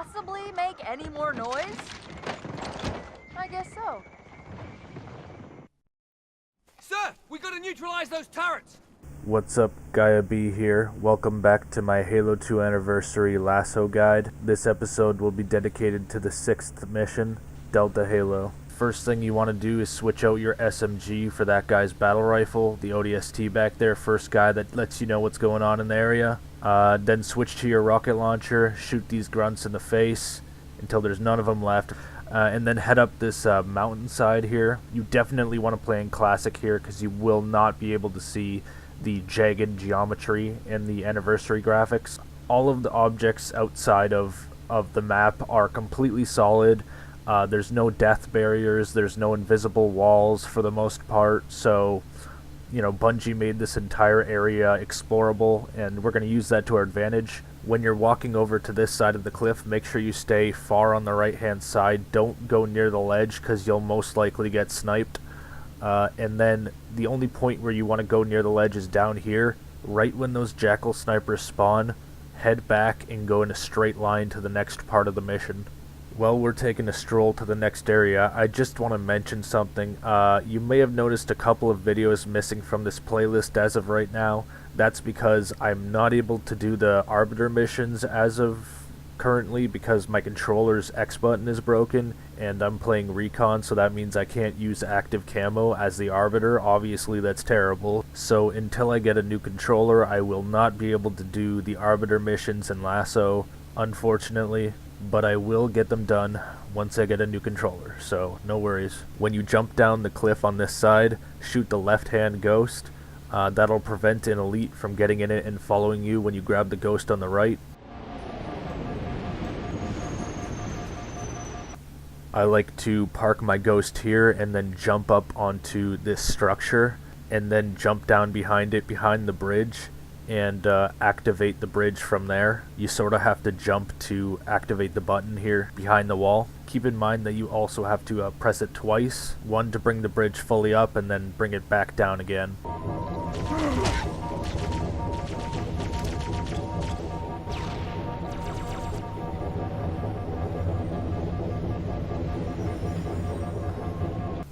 possibly make any more noise? I guess so. Sir, we gotta neutralize those turrets! What's up, Gaia B here. Welcome back to my Halo 2 Anniversary LASO guide. This episode will be dedicated to the 6th mission, Delta Halo. First thing you want to do is switch out your SMG for that guy's battle rifle, the ODST back there, first guy that lets you know what's going on in the area. Then switch to your rocket launcher, shoot these grunts in the face until there's none of them left. And then head up this mountainside here. You definitely want to play in Classic here because you will not be able to see the jagged geometry in the anniversary graphics. All of the objects outside of the map are completely solid. There's no death barriers, there's no invisible walls for the most part, so you know, Bungie made this entire area explorable, and we're going to use that to our advantage. When you're walking over to this side of the cliff, make sure you stay far on the right hand side. Don't go near the ledge because you'll most likely get sniped. And then the only point where you want to go near the ledge is down here. Right when those Jackal snipers spawn, head back and go in a straight line to the next part of the mission. While we're taking a stroll to the next area, I just want to mention something. You may have noticed a couple of videos missing from this playlist as of right now. That's because I'm not able to do the Arbiter missions as of currently because my controller's X button is broken and I'm playing Recon, so that means I can't use active camo as the Arbiter. Obviously that's terrible. So until I get a new controller, I will not be able to do the Arbiter missions in LASO, unfortunately. But I will get them done once I get a new controller, so no worries. When you jump down the cliff on this side, shoot the left-hand ghost. That'll prevent an elite from getting in it and following you when you grab the ghost on the right. I like to park my ghost here and then jump up onto this structure and then jump down behind it, behind the bridge, and activate the bridge from there. You sort of have to jump to activate the button here behind the wall. Keep in mind that you also have to press it twice, one to bring the bridge fully up and then bring it back down again.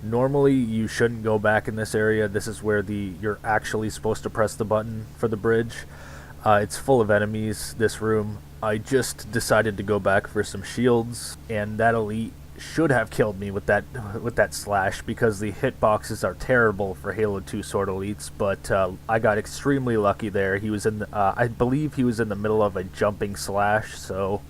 Normally you shouldn't go back in this area. This is where you're actually supposed to press the button for the bridge. It's full of enemies, this room. I just decided to go back for some shields, and that elite should have killed me with that slash because the hitboxes are terrible for Halo 2 sword elites, but I got extremely lucky there. He was in I believe he was in the middle of a jumping slash, so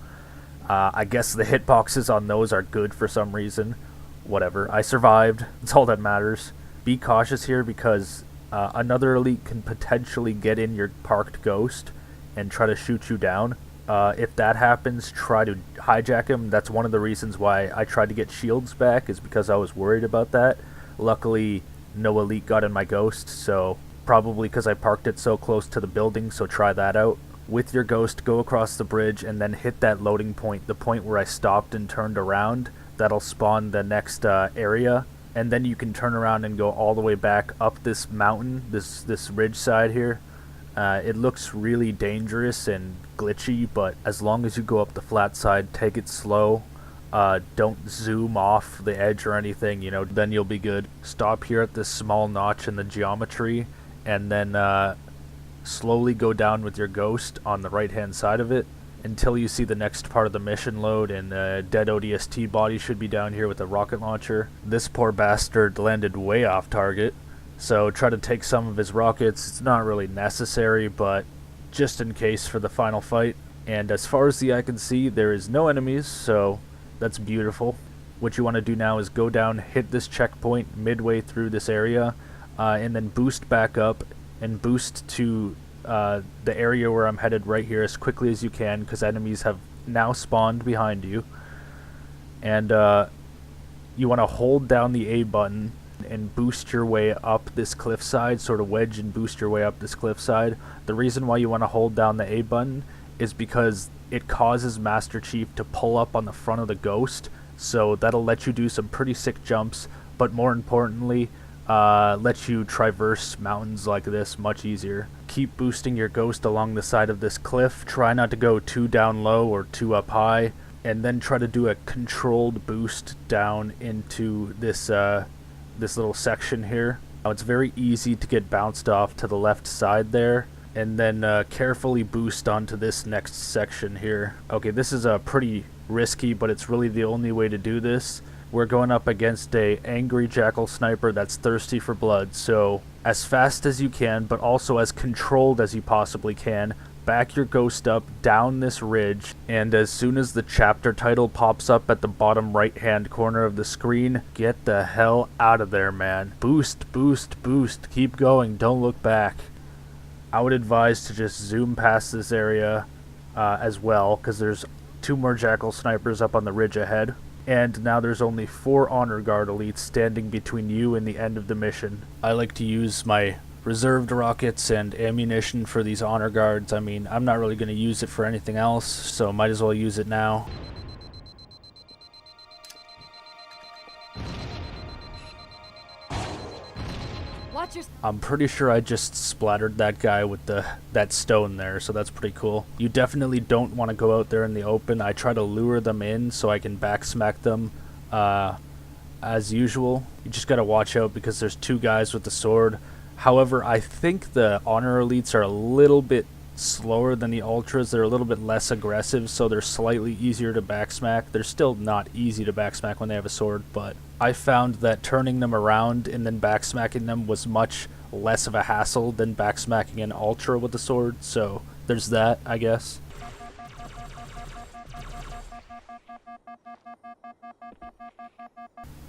I guess the hitboxes on those are good for some reason. Whatever, I survived. That's all that matters. Be cautious here because another elite can potentially get in your parked ghost and try to shoot you down. If that happens, try to hijack him. That's one of the reasons why I tried to get shields back, is because I was worried about that. Luckily, no elite got in my ghost, so probably because I parked it so close to the building, so try that out. With your ghost, go across the bridge and then hit that loading point, the point where I stopped and turned around. That'll spawn the next area, and then you can turn around and go all the way back up this mountain, this ridge side here. It looks really dangerous and glitchy, but as long as you go up the flat side, take it slow, don't zoom off the edge or anything, you know, then you'll be good. Stop here at this small notch in the geometry, and then slowly go down with your ghost on the right hand side of it until you see the next part of the mission load, and the dead ODST body should be down here with a rocket launcher. This poor bastard landed way off target, so try to take some of his rockets. It's not really necessary, but just in case for the final fight. And as far as the eye can see, there is no enemies, so that's beautiful. What you want to do now is go down, hit this checkpoint midway through this area, and then boost back up and boost to the area where I'm headed right here as quickly as you can, because enemies have now spawned behind you. And you want to hold down the A button and boost your way up this cliffside, sort of wedge and boost your way up this cliffside. The reason why you want to hold down the A button is because it causes Master Chief to pull up on the front of the ghost, so that'll let you do some pretty sick jumps, but more importantly, lets you traverse mountains like this much easier. Keep boosting your ghost along the side of this cliff. Try not to go too down low or too up high. and then try to do a controlled boost down into this this little section here. Now it's very easy to get bounced off to the left side there, and then carefully boost onto this next section here. Okay, this is pretty risky, but it's really the only way to do this. We're going up against a angry jackal sniper that's thirsty for blood, so as fast as you can, but also as controlled as you possibly can, back your ghost up down this ridge, and as soon as the chapter title pops up at the bottom right hand corner of the screen, get the hell out of there, man. Boost, boost, boost. Keep going, don't look back. I would advise to just zoom past this area as well, because there's 2 more jackal snipers up on the ridge ahead. And now there's only 4 honor guard elites standing between you and the end of the mission. I like to use my reserved rockets and ammunition for these honor guards. I mean, I'm not really going to use it for anything else, so might as well use it now. I'm pretty sure I just splattered that guy with that stone there, so that's pretty cool. You definitely don't want to go out there in the open. I try to lure them in so I can backsmack them as usual. You just gotta watch out because there's 2 guys with the sword. However, I think the honor elites are a little bit slower than the ultras. They're a little bit less aggressive, so they're slightly easier to backsmack. They're still not easy to backsmack when they have a sword, but I found that turning them around and then backsmacking them was much less of a hassle than backsmacking an ultra with a sword, so there's that, I guess.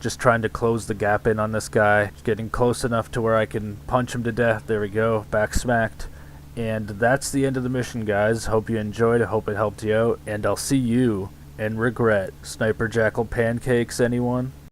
Just trying to close the gap in on this guy, getting close enough to where I can punch him to death. There we go, backsmacked. And that's the end of the mission, guys. Hope you enjoyed, I hope it helped you out, and I'll see you in regret. Sniper Jackal pancakes, anyone?